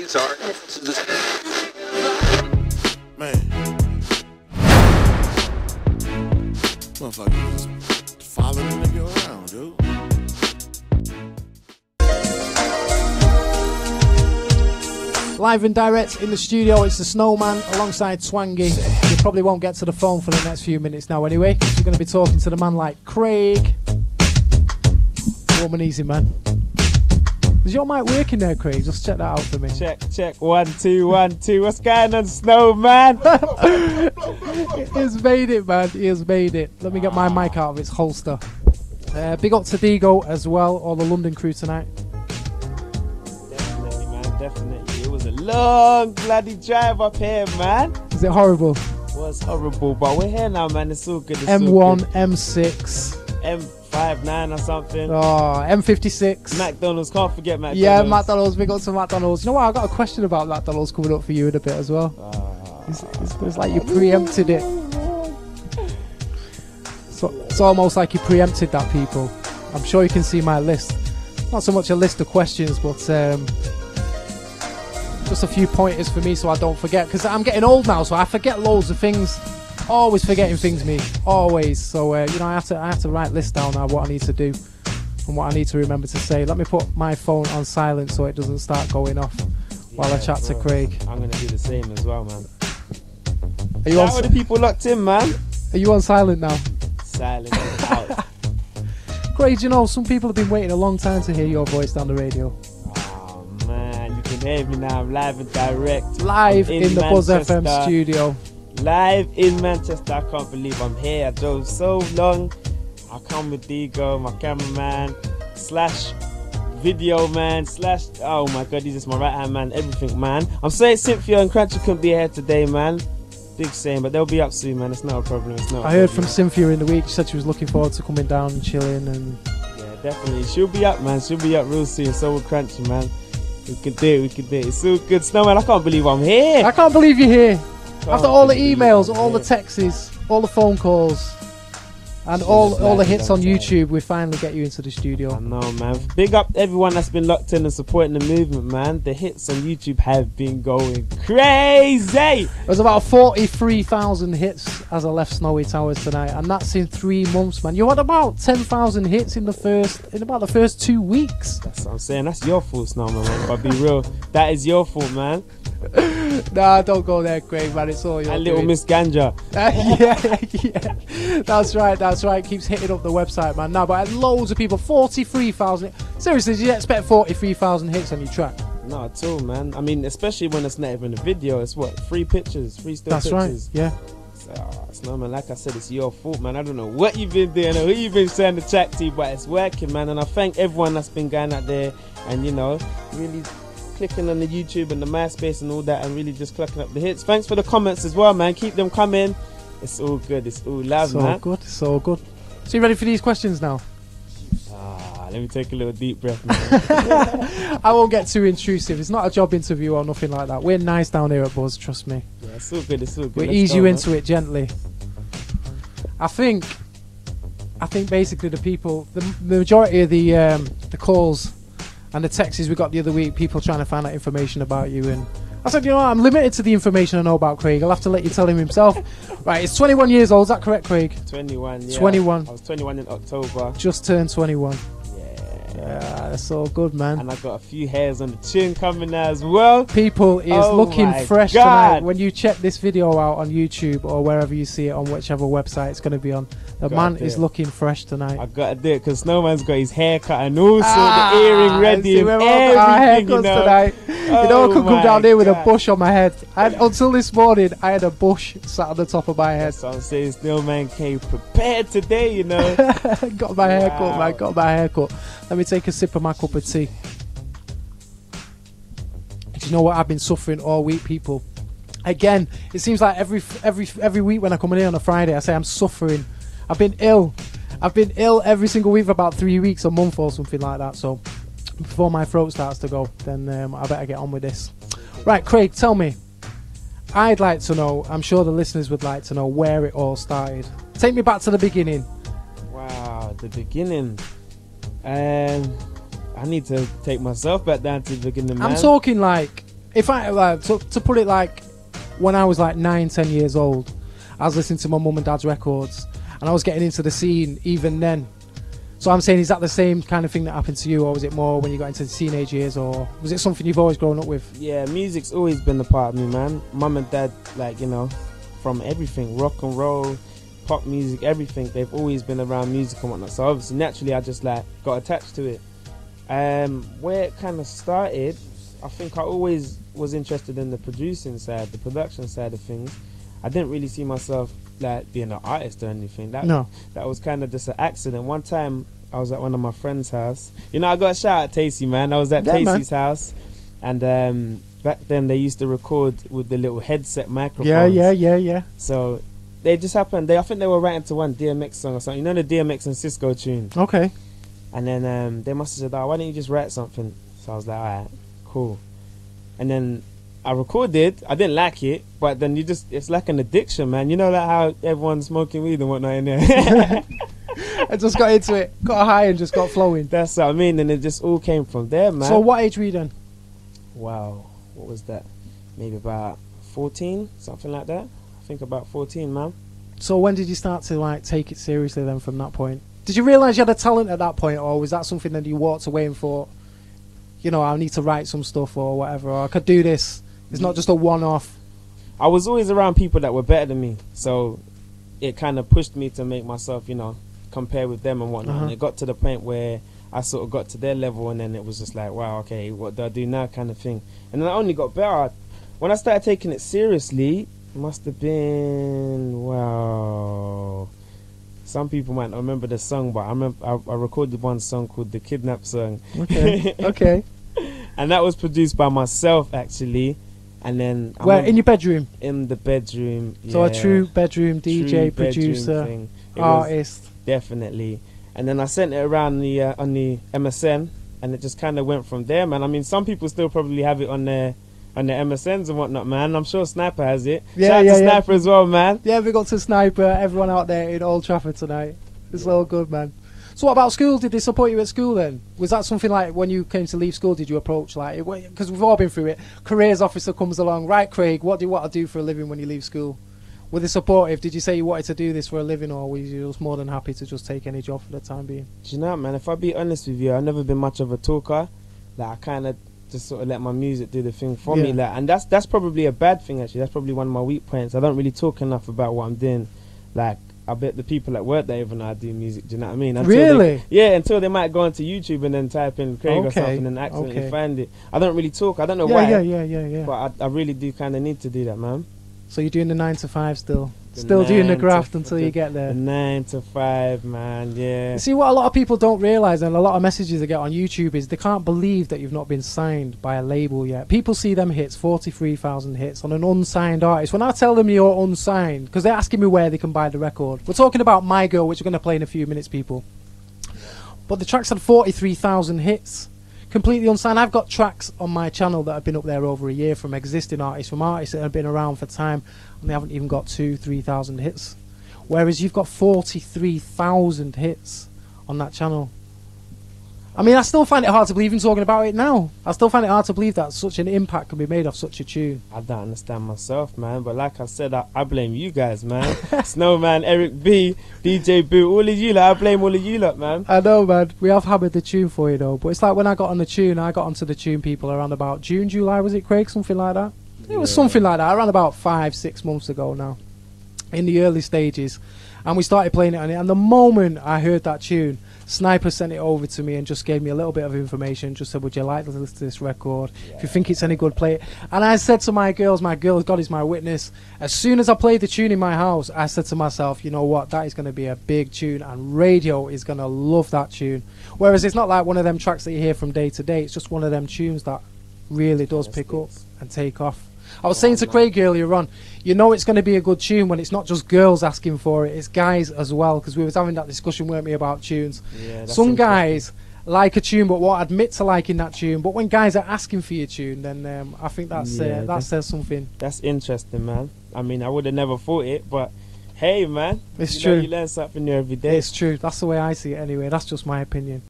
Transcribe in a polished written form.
Sorry. Man. Motherfucker just following the nigga around, dude. Live and direct in the studio, it's the Snowman alongside Swangy. You probably won't get to the phone for the next few minutes now anyway, because we're going to be talking to the man like Craig. Warm and easy, man. Is your mic working there, Craig? Just check that out for me. Check. 1 2 1 2. What's going on, Snowman? He has made it, man. He has made it. Let me get my mic out of its holster. Big up to Digo as well, all the London crew tonight. Definitely, man. Definitely. It was a long bloody drive up here, man. Is it horrible? It was horrible, but we're here now, man. It's all good. It's M1, all good. M6. M59 or something. Oh, M56. McDonald's, can't forget McDonald's. Yeah, McDonald's, big up to McDonald's. You know what, I got a question about McDonald's coming up for you in a bit as well. It's like you preempted it. So, it's almost like you preempted that, people. I'm sure you can see my list. Not so much a list of questions, but just a few pointers for me so I don't forget. Because I'm getting old now, so I forget loads of things. Always forgetting things, me. Always. So, I have to write lists down now, what I need to do and what I need to remember to say. Let me put my phone on silent so it doesn't start going off while I chat to Craig. I'm going to do the same as well, man. Are you on the people locked in, man? Are you on silent now? Silent out. Craig, you know, some people have been waiting a long time to hear your voice down the radio. Oh, man. You can hear me now. I'm live and direct. Live in the Buzz Manchester. FM studio. Live in Manchester. I can't believe I'm here. I drove so long. I come with Digo, my cameraman, / video man, / oh my god, he's just my right hand man, everything, man. I'm saying Cynthia and Crunchy couldn't be here today, man. Big shame, but they'll be up soon, man. It's not a problem. I heard from Cynthia in the week. She said she was looking forward to coming down and chilling. And yeah, definitely. She'll be up, man. She'll be up real soon. So will Crunchy, man. We can do it. It's so good. Snowman, I can't believe I'm here. I can't believe you're here. After all the emails, all the texts, all the phone calls, and all the hits on YouTube, we finally get you into the studio. I know, man. Big up everyone that's been locked in and supporting the movement, man. The hits on YouTube have been going crazy. There's about 43,000 hits as I left Snowy Towers tonight, and that's in 3 months, man. You had about 10,000 hits in about the first 2 weeks. That's what I'm saying. That's your fault, Snowman, man. But be real, that is your fault, man. Nah, don't go there, Craig, man. It's all your And little doing. Miss Ganja. Yeah. That's right. Keeps hitting up the website, man. No, but loads of people. 43,000. Seriously, did you expect 43,000 hits on your track? Not at all, man. I mean, especially when it's not even a video. It's what? 3 pictures, 3 still That's pictures. Right. Yeah. Snowman, like I said, it's your fault, man. I don't know what you've been doing or who you've been sending the chat to, but it's working, man. And I thank everyone that's been going out there and, you know, really clicking on the YouTube and the MySpace and all that and really just clocking up the hits. Thanks for the comments as well, man. Keep them coming. It's all good. It's all love, man. It's all good. So you ready for these questions now? Let me take a little deep breath, man. I won't get too intrusive. It's not a job interview or nothing like that. We're nice down here at Buzz, trust me. Yeah, it's all good. We'll ease you into it gently. I think basically the people, the majority of the calls and the texts we got the other week, people trying to find out information about you, and I said, you know what, I'm limited to the information I know about Craig. I'll have to let you tell him himself. Right, he's 21 years old, is that correct, Craig? 21, yeah. 21. I was 21 in October. Just turned 21. Yeah, that's all good, man. And I got a few hairs on the chin coming now as well. People is looking fresh tonight. When you check this video out on YouTube or wherever you see it on whichever website it's going to be on, the man is looking fresh tonight. I got to do it because Snowman's got his hair cut and also the earring ready and everything, you know. Tonight. You know, I could come down here with a bush on my head. Until this morning, I had a bush sat on the top of my head. So I'm saying Snowman came prepared today, you know. Got my hair cut, man. Got my hair cut. Let me take a sip of my cup of tea. Do you know what? I've been suffering all week, people. Again, it seems like every week when I come in here on a Friday, I say I'm suffering. I've been ill. I've been ill every single week for about 3 weeks, a month or something like that. So before my throat starts to go, then I better get on with this. Right, Craig, tell me. I'd like to know, I'm sure the listeners would like to know where it all started. Take me back to the beginning. Wow, the beginning. I need to take myself back down to the beginning, man. I'm talking like If I to put it like, when I was like 9, 10 years old, I was listening to my mum and dad's records, and I was getting into the scene even then. So I'm saying, is that the same kind of thing that happened to you, or was it more when you got into the teenage years, or was it something you've always grown up with? Yeah, music's always been a part of me, man. Mum and dad, like, you know, from everything, rock and roll, pop music, everything, they've always been around music and whatnot. So obviously, naturally, I just like got attached to it. Where it kind of started, I think I always was interested in the producing side, the production side of things. I didn't really see myself like being an artist or anything. That was kind of just an accident. One time I was at one of my friend's house. You know, I got a shout out Tacey, man. I was at Tacey's house, and back then they used to record with the little headset microphones. Yeah. So they just happened. I think they were writing to one DMX song or something. You know, the DMX and Cisco tune. Okay. And then they must have said, "Oh, why don't you just write something?" So I was like, "All right, cool." And then I recorded. I didn't like it, but then it's like an addiction, man. You know, like how everyone's smoking weed and whatnot in there. I just got into it, got high and just got flowing. That's what I mean, and it just all came from there, man. So what age were you then? Wow, what was that? Maybe about 14, something like that. I think about 14, man. So when did you start to like take it seriously then from that point? Did you realise you had a talent at that point, or was that something that you walked away and thought, you know, I need to write some stuff or whatever, or I could do this? It's not just a one-off. I was always around people that were better than me, so it kind of pushed me to make myself, you know, compare with them and whatnot. And it got to the point where I sort of got to their level, and then it was just like, wow, okay, what do I do now, kind of thing. And then I only got better. When I started taking it seriously, it must have been, wow. Some people might not remember the song, but I remember I recorded one song called The Kidnap Song. Okay, okay. And that was produced by myself, actually. And then where, in your bedroom? In the bedroom. So yeah. A true bedroom DJ, producer, artist. Definitely. And then I sent it around on the MSN, and it just kind of went from there, man. I mean, some people still probably have it on their MSNs and whatnot, man. I'm sure Sniper has it. Shout out to Sniper as well, man. Yeah, we got to Sniper, everyone out there in Old Trafford tonight. It's all good, man. So what about school? Did they support you at school then? Was that something like when you came to leave school, did you approach like, because we've all been through it, careers officer comes along, right, Craig, what do you want to do for a living when you leave school? Were they supportive? Did you say you wanted to do this for a living, or were you just more than happy to just take any job for the time being? Do you know, man, if I be honest with you, I've never been much of a talker. Like, I kind of just sort of let my music do the thing for me. Like, and that's probably a bad thing, actually. That's probably one of my weak points. I don't really talk enough about what I'm doing. Like, I bet the people at work that even know I do music, do you know what I mean? Really? Until they might go onto YouTube and then type in Craig or something and accidentally find it. I don't really talk. I don't know why. Yeah. But I really do kind of need to do that, man. So you're doing the 9 to 5 still? Still doing the graft until you get there? The 9 to 5, man, yeah. You see, what a lot of people don't realise, and a lot of messages they get on YouTube, is they can't believe that you've not been signed by a label yet. People see them hits, 43,000 hits, on an unsigned artist. When I tell them you're unsigned, because they're asking me where they can buy the record. We're talking about My Girl, which we're going to play in a few minutes, people. But the track's had 43,000 hits. Completely unsigned. I've got tracks on my channel that have been up there over a year from existing artists, from artists that have been around for time, and they haven't even got 2,000-3,000 hits. Whereas you've got 43,000 hits on that channel. I mean, I still find it hard to believe, even talking about it now. I still find it hard to believe that such an impact can be made off such a tune. I don't understand myself, man. But like I said, I blame you guys, man. Snowman, Eric B, DJ Boo, all of you lot. I blame all of you lot, man. I know, man. We have hammered the tune for you, though. But it's like when I got on the tune, I got onto the tune, people, around about June, July, was it, Craig? Something like that? It was something like that. Around about 5-6 months ago now. In the early stages. And we started playing it on it. And the moment I heard that tune, Sniper sent it over to me and just gave me a little bit of information. Just said, would you like to listen to this record? If you think it's any good, play it. And I said to my girls, God is my witness. As soon as I played the tune in my house, I said to myself, you know what? That is going to be a big tune, and radio is going to love that tune. Whereas it's not like one of them tracks that you hear from day to day. It's just one of them tunes that really does pick up and take off. I was saying to Craig earlier on, you know it's going to be a good tune when it's not just girls asking for it, it's guys as well, because we was having that discussion, weren't we, about tunes. Some guys like a tune but won't admit to liking that tune, but when guys are asking for your tune, then I think that says something. That's interesting, man. I mean, I would have never thought it, but hey, man, it's true. You learn something new every day. It's true. That's the way I see it anyway. That's just my opinion.